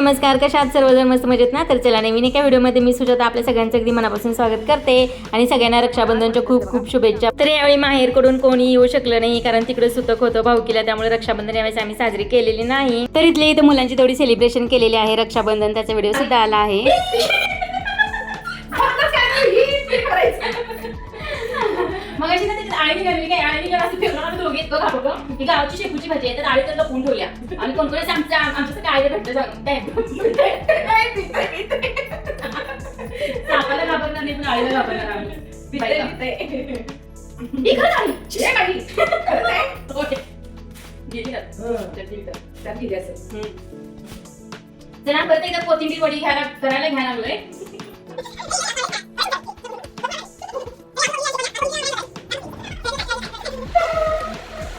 नमस्कार, कशा आहात सर्वजण? मस्त मजेत ना? तर चला, नवीन एका व्हिडिओमध्ये मी सुजाता आपल्या सगळ्यांचं अगदी मनापासून स्वागत करते आणि सगळ्यांना रक्षाबंधनच्या खूप खूप शुभेच्छा. तर यावेळी माहेरकडून कोणी येऊ शकलं नाही, कारण तिकडे सुतक होतं भाऊकीला, त्यामुळे रक्षाबंधन यावेळेस आम्ही साजरी केलेली नाही. तर इथले इथं मुलांची थोडी सेलिब्रेशन केलेली आहे रक्षाबंधन, त्याचा व्हिडिओ सुद्धा आला आहे. मग अशी ना त्याच्यात आळी निघाली काय, आळी निघाला असं फिरणार आम्ही दोघे इतकं घाबरलो की गावाची शेपूची भाजी आहे, तर आळी त्याला लपवून ठेवल्या आणि कोण कोणी आमच्या काय भेटलं सांग काय सापाला घाबरणार नाही, पण आळीला घाबरणार आम्ही. जरा परत एकदा कोथिंबीर वडी करायला घ्यायला लागलोय.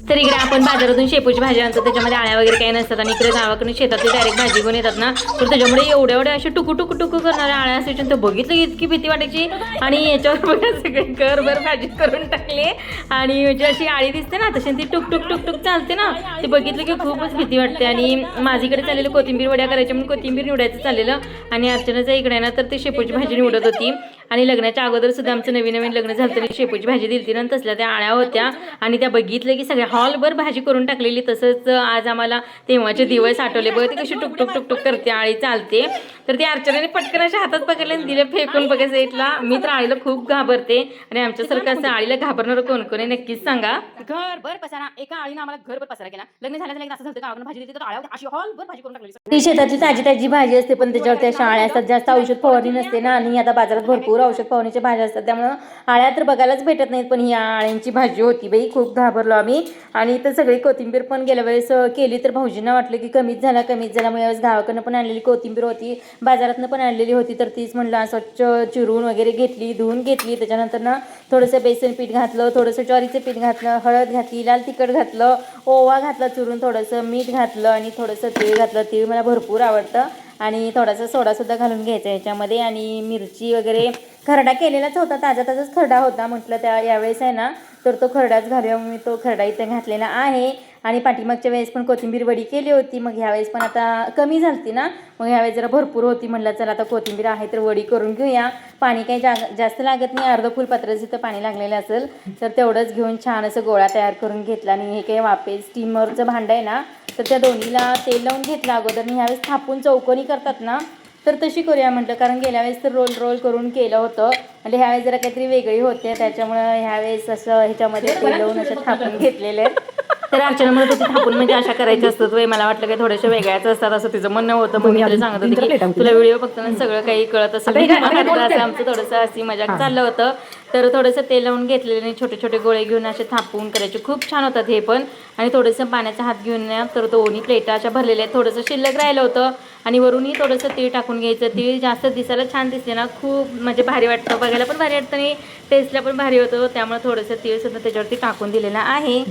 तर इकडे आपण बाजारातून शेपूची भाजी आणतो, त्याच्यामध्ये आळ्या वगैरे काही नसतात आणि इकडे गावाकडून शेतातली डायरेक्ट भाजी घेऊन येतात ना, तर त्याच्यामुळे एवढ्या असे टुकू टुकू टुकू करणाऱ्या आळ्या असायच्या. तर बघितलं इतकी भीती वाटायची आणि याच्यावर बघा सगळे घरभर भाजी करून टाकले आणि म्हणजे अशी आळी दिसते ना तशी ती टुक टुक टुक टुक चालते ना, ते बघितलं की खूपच भीती वाटते. आणि माझीकडे चाललेलं कोथिंबीर वड्या करायच्या म्हणून कोथिंबीर निवडायचं चाललेलं आणि अर्चनाच्या इकडे ना तर ती शेपूची भाजी निवडत होती. आणि लग्नाच्या अगोदर सुद्धा आमचं नवीन नवीन लग्न झालं तरी शेपूची भाजी दिली आणि तसल्या त्या आळ्या होत्या आणि त्या बघितलं की सगळ्या हॉलभर भाजी करून टाकलेली. तसंच आज आम्हाला तेव्हाचे दिवस आठवले. बघ ती कशी टुकटुक टुकटुक करते, आळी चालते. तर ती अर्चनाने पटकन अशा हातात पकडले आणि दिले फेकून. बघा साईडला. मी तर आळीला खूप घाबरते आणि आमच्यासारखं असं आळीला घाबरणार कोण कोण आहे नक्कीच सांगा. घरभर पसारा, एका आळीनं आम्हाला घरभर पसारा केला. लग्न झालं असं झालं, गावाकडून भाजी दिली तर आळ्या अशी हॉलभर भाजी करून टाकली. ती शेताची ताजी ताजी भाजी असते, पण त्याच्यावर त्या आळ्या असतात. जास्त औषध फवारणी नसते ना, आणि आता बाजारात भरपूर औषध फवारणीच्या भाज्या असतात, त्यामुळे आळ्या तर बघायलाच भेटत नाहीत. पण ही आळ्यांची भाजी होती बाई, खूप घाबरलो आम्ही. आणि इथं सगळी कोथिंबीर पण गेल्या वेळेस केली तर भाऊजींना वाटलं की कमीच झाला. मग यावेळेस गावाकडनं पण आणलेली कोथिंबीर होती, बाजारातनं पण आणलेली होती, तर तीच म्हणलं स्वच्छ चिरून वगैरे घेतली, धुवून घेतली. त्याच्यानंतर ना थोडंसं बेसन पीठ घातलं, थोडंसं ज्वारीचं पीठ घातलं, हळद घातली, लाल तिखट घातलं, ओवा घातला चुरून, थोडंसं मीठ घातलं आणि थोडंसं तीळ घातलं. तीळ मला भरपूर आवडतं. आणि थोडासा सोडासुद्धा घालून घ्यायचा याच्यामध्ये. आणि मिरची वगैरे खरडा केलेलाच होता, ताजाच खरडा होता. म्हटलं त्या यावेळेस आहे ना तर तो खरडाच घालूया, मी तो खरडा इथे घातलेला आहे. आणि पाठीमागच्या वेळेस पण कोथिंबीर वडी केली होती, मग ह्यावेळेस पण आता कमी झालती ना, मग ह्यावेळेस जरा भरपूर होती. म्हटलं चला आता कोथिंबीर आहे तर वडी करून घेऊया. पाणी काही जास्त लागत नाही, अर्ध फुलपात्राचं जिथं पाणी लागलेलं असेल तर तेवढंच घेऊन छान असं गोळा तयार करून घेतला. आणि हे काही वाफे स्टीमरचं भांडं आहे ना, तर त्या दोन्हीला तेल लावून घेतलं अगोदर. आणि ह्यावेळेस थापून चौकोनी करतात ना, तर तशी करूया म्हटलं, कारण गेल्या वेळेस तर रोल करून केलं होतं म्हणजे ह्यावेळेस जरा काहीतरी वेगळी होते, त्याच्यामुळं ह्यावेळेस असं ह्याच्यामध्ये तेल लावून असं थापून घेतलेलं आहे. तर अर्चना म्हणत होती थापून म्हणजे अशा करायच्या असतात वय, मला वाटलं काही थोड्याशा वेगळ्याच असतात असं तिचं म्हणणं होतं. मग मी तिला सांगत होते की तुला व्हिडिओ बघताना सगळं काही कळत असेल, असं आमचं थोडंसं अशी मजाक चाललं होतं. तर थोडंसं तेल लावून घेतलेलं आणि छोटे छोटे गोळे घेऊन असे थापून करायचे, खूप छान होतात हे पण. आणि थोडंसं पाण्याचा हात घेऊन या, तर दोन्ही प्लेटा अशा भरलेल्या आहेत. थोडंसं शिल्लक राहिलं होतं आणि वरूनही थोडंसं तीळ टाकून घ्यायचं. तीळ जास्त दिसायला छान दिसते ना, खूप म्हणजे भारी वाटतं, बघायला पण भारी वाटतं आणि टेस्टला पण भारी होतं. त्यामुळे थोडंसं तीळ सुद्धा त्याच्यावरती टाकून दिलेलं आहे.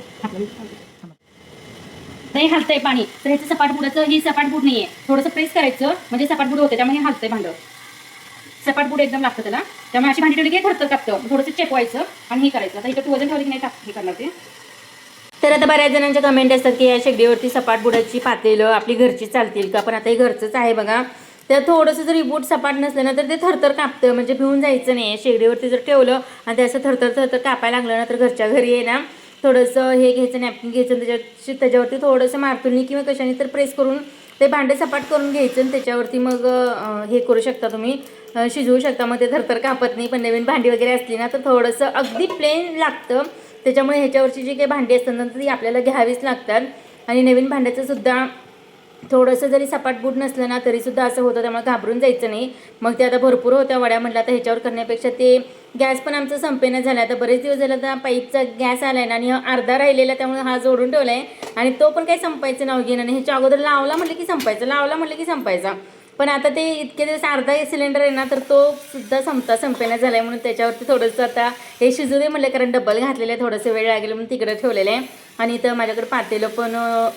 नाही हलतंय पाणी, तर ह्याचं सपाट बुडाचं ही सपाट बुड नाहीये, थोडंसं प्रेस करायचं म्हणजे सपाट बुड होते, त्यामुळे हलतंय भांडं. सपाट बुड एकदम लागतं त्याला, त्यामुळे अशी भांडी ठेवली की थरथर कापतं. थोडंसं चेपवायचं आणि हे करायचं. आता इथं तू वजन ठेवली की नाही हे करणार ते. तर आता बऱ्याच जणांच्या कमेंट असतात की या शेगडीवरती सपाट बुडाची पातेलं आपली घरची चालतील का, पण आता हे घरचंच आहे बघा. तर थोडंसं जरी बूट सपाट नसलं ना तर ते थरथर कापतं, म्हणजे भिवून जायचं नाही. शेगडीवरती जर ठेवलं आणि ते असं थरथर कापायला लागलं ना, तर घरच्या घरी आहे ना थोडंसं हे घ्यायचं, नॅपकिन घ्यायचं, त्याच्यावरती थोडंसं मारतुलनी किंवा कशाने तर प्रेस करून ते भांडे सपाट करून घ्यायचं आणि त्याच्यावरती मग हे करू शकता तुम्ही, शिजवू शकता. मग ते थरथर कापत नाही. पण नवीन भांडी वगैरे असली ना तर थोडंसं अगदी प्लेन लागतं, त्याच्यामुळे ह्याच्यावरची जी काही भांडी असतात ना ती आपल्याला घ्यावीच लागतात. आणि नवीन भांड्याचं सुद्धा थोडंसं जरी सपाट बूट नसलं ना तरीसुद्धा असं होतं, त्यामुळे घाबरून जायचं नाही. मग ते आता भरपूर होत्या वड्या, म्हटलं आता ह्याच्यावर करण्यापेक्षा ते गॅस पण आमचं संपेना झाला. आता बरेच दिवस झाला तर पाईपचा गॅस आला आहे ना, आणि अर्धा राहिलेला, त्यामुळे हा जोडून ठेवला आहे आणि तो पण काही संपायचं नाव घेणं. आणि ह्याच्या अगोदर लावला म्हटलं की संपायचं, लावला म्हटलं की संपायचा. पण आता ते इतके दिवस अर्धा सिलेंडर आहे ना, तर तो सुद्धा संपेना झाला आहे. म्हणून त्याच्यावरती थोडंसं आता हे शिजू दे म्हटलं, कारण डबल घातलेलं आहे, थोडंसं वेळ लागेल म्हणून तिकडे ठेवलेलं आहे. आणि इथं माझ्याकडे पातेलं पण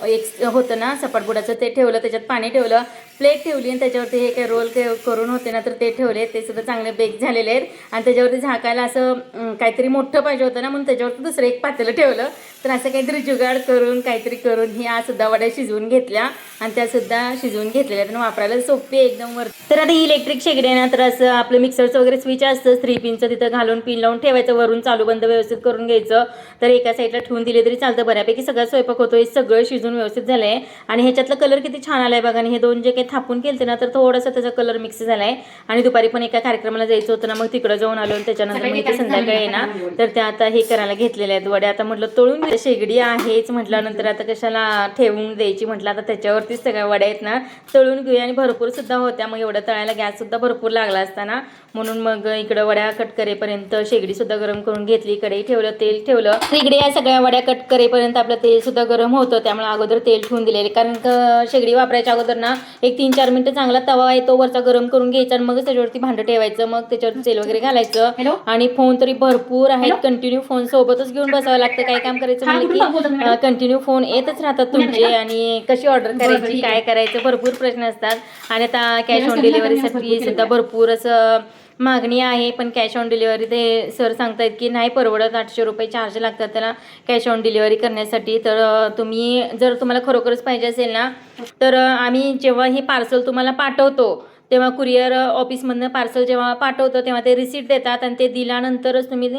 एक होतं ना सपाटबुडाचं, ते ठेवलं, त्याच्यात पाणी ठेवलं, प्लेट ठेवली आणि त्याच्यावरती हे काही रोल करून होते ना तर ते ठेवले, ते सुद्धा चांगले बेक झालेले आहेत. आणि त्याच्यावरती झाकायला असं काहीतरी मोठं पाहिजे होतं ना, म्हणून त्याच्यावरती दुसरं एक पातेलं ठेवलं. तर असं काहीतरी जुगाड करून काहीतरी करून ह्या सुद्धा वड्या शिजवून घेतल्या आणि त्यासुद्धा शिजवून घेतलेल्या आणि वापरायला सोपी आहे एकदम वर. तर आता ही इलेक्ट्रिक शेगडी आहे ना, तर असं आपलं मिक्सरचं वगैरे स्विच असतं 3 पिनचं, तिथं घालून पिन लावून ठेवायचं, वरून चालू बंद व्यवस्थित करून घ्यायचं. तर एका साईडला ठेवून दिले तरी चालतं. बऱ्यापैकी सगळा स्वयंपाक होतोय, सगळं शिजून व्यवस्थित झालंय. आणि ह्याच्यातला कलर किती छान आलाय बघा. आणि हे दोन जे काही थापून केलते ना तर थोडासा त्याचा कलर मिक्स झालाय. आणि दुपारी पण एका कार्यक्रमाला जायचं होतं ना, मग तिकडं जाऊन आलो आणि त्याच्यानंतर मग इथे संध्याकाळी आहे ना तर त्या आता हे करायला घेतलेल्या आहेत वड्या. आता म्हटलं तळून शेगडी आहेच म्हटल्यानंतर आता कशाला ठेवून द्यायची, म्हटलं आता त्याच्यावरतीच सगळ्या वड्या आहेत ना तळून घेऊया. आणि भरपूर सुद्धा होत्या, मग एवढं तळायला गॅस सुद्धा भरपूर लागला असताना, म्हणून मग इकडं वड्या कट करेपर्यंत शेगडी सुद्धा गरम करून घेतली, कढई ठेवलं, तेल ठेवलं. इकडे या सगळ्या वड्या कट करेपर्यंत आपलं तेल सुद्धा गरम होतं, त्यामुळे अगोदर तेल ठेवून दिलेले. कारण शेगडी वापरायच्या अगोदर ना एक 3-4 मिनिटं चांगला तवा आहे तो वरचा गरम करून घ्यायचा आणि मग त्याच्यावरती भांडं ठेवायचं, मग त्याच्यावरती तेल वगैरे घालायचं. आणि फोन तरी भरपूर आहेत, कंटिन्यू फोन सोबतच घेऊन बसावं लागतं. काय काम करायचं म्हणलं की कंटिन्यू फोन येतच राहतात तुमचे, आणि कशी ऑर्डर करायची, काय करायचं, भरपूर प्रश्न असतात. आणि आता कॅश ऑन डिलिव्हरीसाठी सुद्धा भरपूर असं मागणी आहे, पण कॅश ऑन डिलिव्हरी ते सर सांगतायत की नाही परवडत, 800 रुपये चार्ज लागतात त्याला कॅश ऑन डिलिव्हरी करण्यासाठी. तर तुम्ही जर तुम्हाला खरोखरच पाहिजे असेल ना तर आम्ही जेव्हा हे पार्सल तुम्हाला पाठवतो तेव्हा कुरिअर ऑफिसमधनं पार्सल जेव्हा पाठवतं तेव्हा ते रिसीट देतात आणि ते दिल्यानंतरच तुम्ही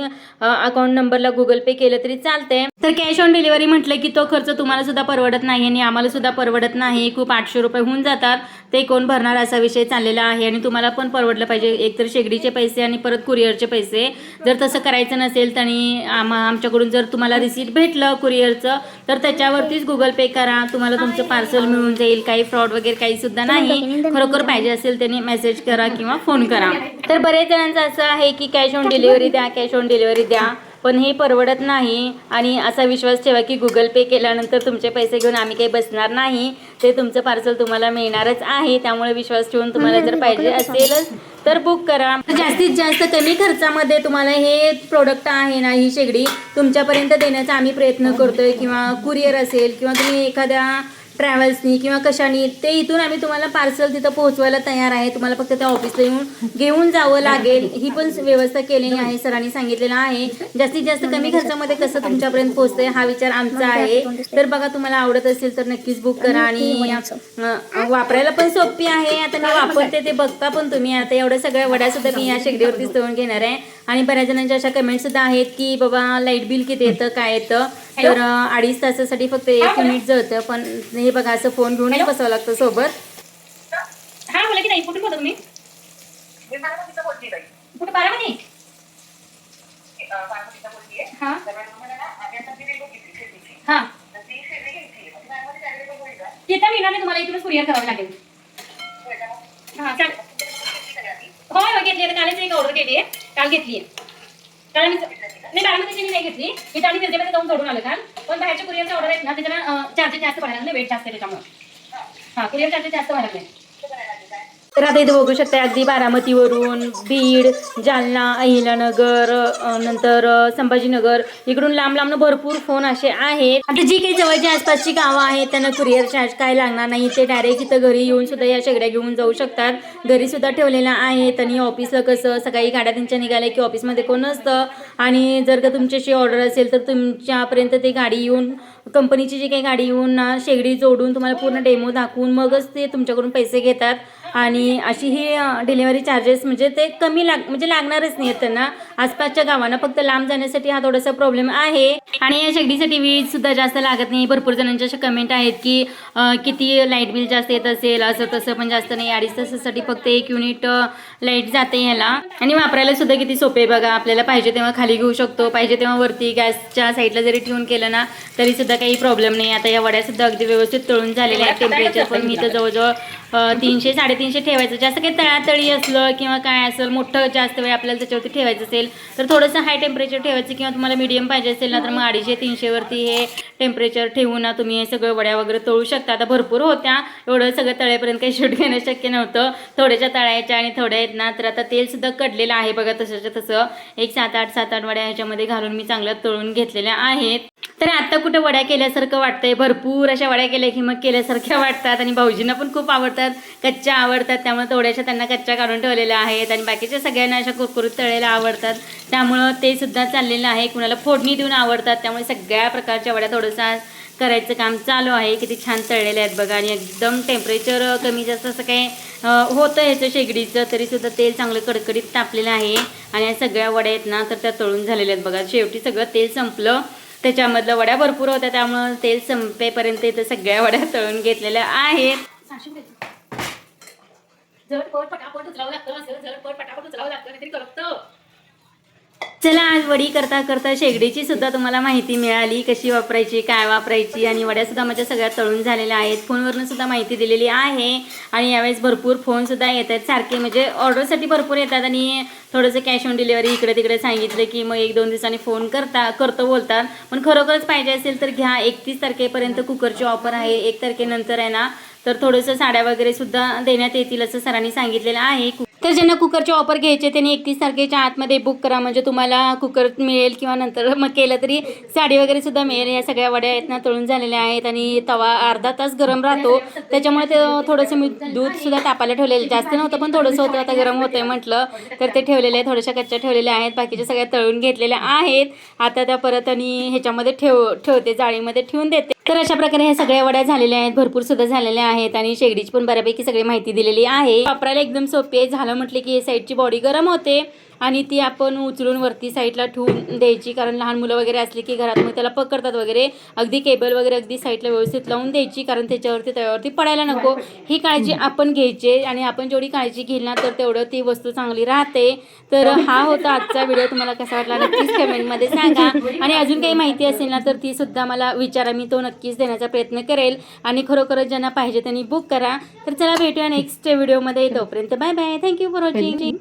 अकाउंट नंबरला गुगल पे केलं तरी चालते. तर कॅश ऑन डिलिव्हरी म्हटलं की तो खर्च तुम्हाला सुद्धा परवडत नाही आणि आम्हाला सुद्धा परवडत नाही. खूप 800 रुपये होऊन जातात, ते कोण भरणार असा विषय चाललेला आहे. आणि तुम्हाला पण परवडलं पाहिजे, एकतर शेगडीचे पैसे आणि परत कुरिअरचे पैसे. जर तसं करायचं नसेल तर आमच्याकडून जर तुम्हाला रिसीट भेटलं कुरिअरचं तर त्याच्यावरतीच गुगल पे करा, तुम्हाला तुमचं पार्सल मिळून जाईल. काही फ्रॉड वगैरे काही सुद्धा नाही. खरोखर पाहिजे असेल त्यांनी मेसेज करा किंवा फोन करा. तर बरेच जणांचं असं आहे की कॅश ऑन डिलिव्हरी द्या, कॅश ऑन डिलिव्हरी द्या, पण हे परवडत नाही. आणि असा विश्वास ठेवा की गुगल पे केल्यानंतर तुमचे पैसे घेऊन आम्ही काही बसणार नाही, ते तुमचं पार्सल तुम्हाला मिळणारच आहे. त्यामुळे विश्वास ठेवून तुम्हाला जर पाहिजे असेलच तर बुक करा. जास्तीत जास्त कमी खर्चामध्ये तुम्हाला हे प्रोडक्ट आहे ना, ही शेगडी तुमच्यापर्यंत देण्याचा आम्ही प्रयत्न करतोय. किंवा कुरिअर असेल किंवा तुम्ही एखाद्या ट्रॅव्हल्सनी किंवा कशानी, ते इथून आम्ही तुम्हाला पार्सल तिथं पोहोचवायला तयार आहे. तुम्हाला फक्त त्या ऑफिसला येऊन घेऊन जावं लागेल, ही पण व्यवस्था केलेली आहे, सरांनी सांगितलेलं आहे. जास्तीत जास्त कमी खर्चामध्ये कसं तुमच्यापर्यंत पोहोचतंय हा विचार आमचा आहे. तर बघा, तुम्हाला आवडत असेल तर नक्कीच बुक करा. आणि वापरायला पण सोपी आहे. आता मी वापरते ते बघता पण तुम्ही. आता एवढ्या सगळ्या वड्या सुद्धा मी या शेगडीवरतीच तळून घेणार आहे. आणि बऱ्याच जणांच्या अशा कमेंट सुद्धा आहेत की बाबा लाईट बिल किती येतं, काय येतं. तर 2.5 तासासाठी फक्त 1 युनिट जळतं. पण हे बघा, असं फोन घेऊन बसावं लागतं सोबत. हा बोला की नाही, कुठे बोलतो तुम्ही? कुठे बारामती? हा हा येता महिना तुम्हाला इथूनच कुरिअर करावं लागेल. हा चालेल. होय घेतली आहे, कालच एक ऑर्डर केली आहे, काल घेतली आहे. काल मी नाही, बारामतीची मी नाही घेतली, इथं आम्ही मिरजेमध्ये जाऊन जोडून आलो काल. पण बाहेरच्या कुरिअरचे ऑर्डर आहेत ना त्याच्याला चार्जेस जास्त पडायला लागले, वेट जास्त आहे त्याच्यामुळे. हा कुरिअर चार्जेस जास्त व्हायला लागले. तर आता इथे बघू शकता, अगदी बारामतीवरून बीड, जालना, अहिल्यानगर, नंतर संभाजीनगर, इकडून लांब लांबनं भरपूर फोन असे आहेत. आता जी काही जवळची आसपासची गावं आहेत त्यांना कुरिअर चार्ज काय लागणार नाही, ते डायरेक्ट इथं घरी येऊन सुद्धा या शेगड्या घेऊन जाऊ शकतात. घरी सुद्धा ठेवलेल्या आहेत. आणि ऑफिसला कसं सकाळी गाड्या त्यांच्या निघाल्या की ऑफिसमध्ये कोण नसतं, आणि जर का तुमच्याशी ऑर्डर असेल तर तुमच्यापर्यंत ते गाडी येऊन, कंपनीची जी काही गाडी येऊन ना शेगडी जोडून तुम्हाला पूर्ण डेमो दाखवून मगच ते तुमच्याकडून पैसे घेतात. आणि अशी ही डिलिव्हरी चार्जेस म्हणजे ते कमी लागणारच नाही आहेत त्यांना. आसपासच्या गावांना फक्त लांब जाण्यासाठी हा थोडासा प्रॉब्लेम आहे. आणि या शेगडीसाठी वीज सुद्धा जास्त लागत नाही. भरपूर जणांच्या अशा कमेंट आहेत की किती लाईट बिल जास्त येत असेल, असं तसं, पण जास्त नाही. 2.5 तासासाठी फक्त 1 युनिट लाईट जाते ह्याला. आणि वापरायला सुद्धा किती सोपे बघा. आपल्याला पाहिजे तेव्हा खाली घेऊ शकतो, पाहिजे तेव्हा वरती गॅसच्या साईडला जरी ठेवून केलं ना तरी सुद्धा काही प्रॉब्लेम नाही. आता या वड्या सुद्धा अगदी व्यवस्थित तळून झालेल्या आहेत. टेम्परेचर पण मी तर जवळजवळ 300-350 ठेवायचं. जास्त काही तळातळी असलं किंवा काय असेल, मोठं जास्त वेळ आपल्याला त्याच्यावरती ठेवायचं असेल तर थोडंसं हाय टेम्परेचर ठेवायचं. किंवा तुम्हाला मीडियम पाहिजे असेल ना तर मग 250-300 वरती हे टेम्परेचर ठेवून ना तुम्ही हे सगळं वड्या वगैरे तळू शकता. आता भरपूर होत्या, एवढं सगळं तळेपर्यंत काही शूट घेणं शक्य नव्हतं. थोड्याच्या तळायच्या आणि थोड्या आहेत ना, तर आता तेलसुद्धा कडलेलं आहे बघा तसंच्या तसं. एक 7-8 वड्या ह्याच्यामध्ये घालून मी चांगलं तळून घेतलेल्या आहेत. तर आता कुठं वड्या केल्यासारखं वाटतंय, भरपूर अशा वड्या केल्या की मग केल्यासारख्या वाटतात. आणि भाऊजींना पण खूप आवडतात, कच्च्या आवडतात, त्यामुळे थोड्याशा त्यांना कच्च्या काढून ठेवलेल्या आहेत. आणि बाकीच्या सगळ्यांना अशा कुरकुरीत तळलेल्या आवडतात, त्यामुळं ते सुद्धा चाललेलं आहे. कुणाला फोडणी देऊन आवडतात, त्यामुळे सगळ्या प्रकारच्या वड्या थोडंसं करायचं काम चालू आहे. किती छान तळलेले आहेत बघा. आणि एकदम टेम्परेचर कमी जास्त असं काही होतं ह्याचं शेगडीचं, तरीसुद्धा तेल चांगलं कडकडीत तापलेलं आहे. आणि या सगळ्या वड्या आहेत ना, तर त्या तळून झालेल्या आहेत बघा. शेवटी सगळं तेल संपलं, त्याच्यामधलं वड्या भरपूर होत्या, त्यामुळं तेल संपेपर्यंत इथं सगळ्या वड्या तळून घेतलेल्या आहेत. झटपट पटापट उचलावं लागतं, झटपट पटापट उचलावं लागतं, काहीतरी करतं. चला, आज वडी करता करता शेगडीची सुद्धा तुम्हाला माहिती मिळाली, कशी वापरायची, काय वापरायची. आणि वड्यासुद्धा माझ्या सगळ्या तळून झालेल्या आहेत. फोनवरून सुद्धा माहिती दिलेली आहे. आणि यावेळेस भरपूर फोनसुद्धा येत आहेत सारखे, म्हणजे ऑर्डरसाठी भरपूर येतात. आणि थोडंसं कॅश ऑन डिलिव्हरी इकडे तिकडे सांगितलं की मग 1-2 दिवसांनी फोन करतो बोलतात. पण खरोखरच पाहिजे असेल तर घ्या. 31 तारखेपर्यंत कुकरची ऑफर आहे. 1 तारखेनंतर आहे ना, तर थोडंसं साड्या वगैरे सुद्धा देण्यात येतील असं सरांनी सांगितलेलं आहे. तर ज्यांना कुकरची ऑफर घ्यायचे त्यांनी 31 तारखेच्या आतमध्ये बुक करा, म्हणजे तुम्हाला कुकर मिळेल. किंवा नंतर मग केलं तरी साडी वगैरे सुद्धा मिळेल. या सगळ्या वड्या आहेत ना, तळून झालेल्या आहेत. आणि तवा अर्धा तास गरम राहतो, त्याच्यामुळे ते थोडंसं मी दूधसुद्धा तापायला ठेवलेलं, जास्त नव्हतं पण थोडंसं होतं. आता गरम होतंय म्हटलं तर ते ठेवलेले आहे. थोड्याशा कच्च्या ठेवलेल्या आहेत, बाकीच्या सगळ्या तळून घेतलेल्या आहेत. आता त्या परत आणि ह्याच्यामध्ये ठेवते, जाळीमध्ये ठेवून देते. तर अशा प्रकारे ह्या सगळ्या वड्या झालेल्या आहेत, भरपूर सुद्धा झालेल्या आहेत. आणि शेगडीची पण बऱ्यापैकी सगळी माहिती दिलेली आहे. वापरायला एकदम सोपी आहे. झालं म्हटलं की साईडची बॉडी गरम होते आणि ती आपण उचलून वरती साईडला ठेवून द्यायची, कारण लहान मुलं वगैरे असली की घरात मग त्याला पकडतात वगैरे. अगदी केबल वगैरे अगदी साईडला व्यवस्थित लावून द्यायची, कारण त्याच्यावरती तव्यावरती पडायला नको. ही काळजी आपण घ्यायची. आणि आपण जेवढी काळजी घेईल ना, तर तेवढं ती वस्तू चांगली राहते. तर हा होता आजचा व्हिडिओ. तुम्हाला कसा वाटला नक्कीच कमेंटमध्ये सांगा. आणि अजून काही माहिती असेल ना, तर ती सुद्धा मला विचारा, मी तो नक्कीच देण्याचा प्रयत्न करेल. आणि खरोखरच ज्यांना पाहिजे त्यांनी बुक करा. तर चला, भेटूया नेक्स्ट व्हिडिओमध्ये. तोपर्यंत bye bye. Thank you for watching.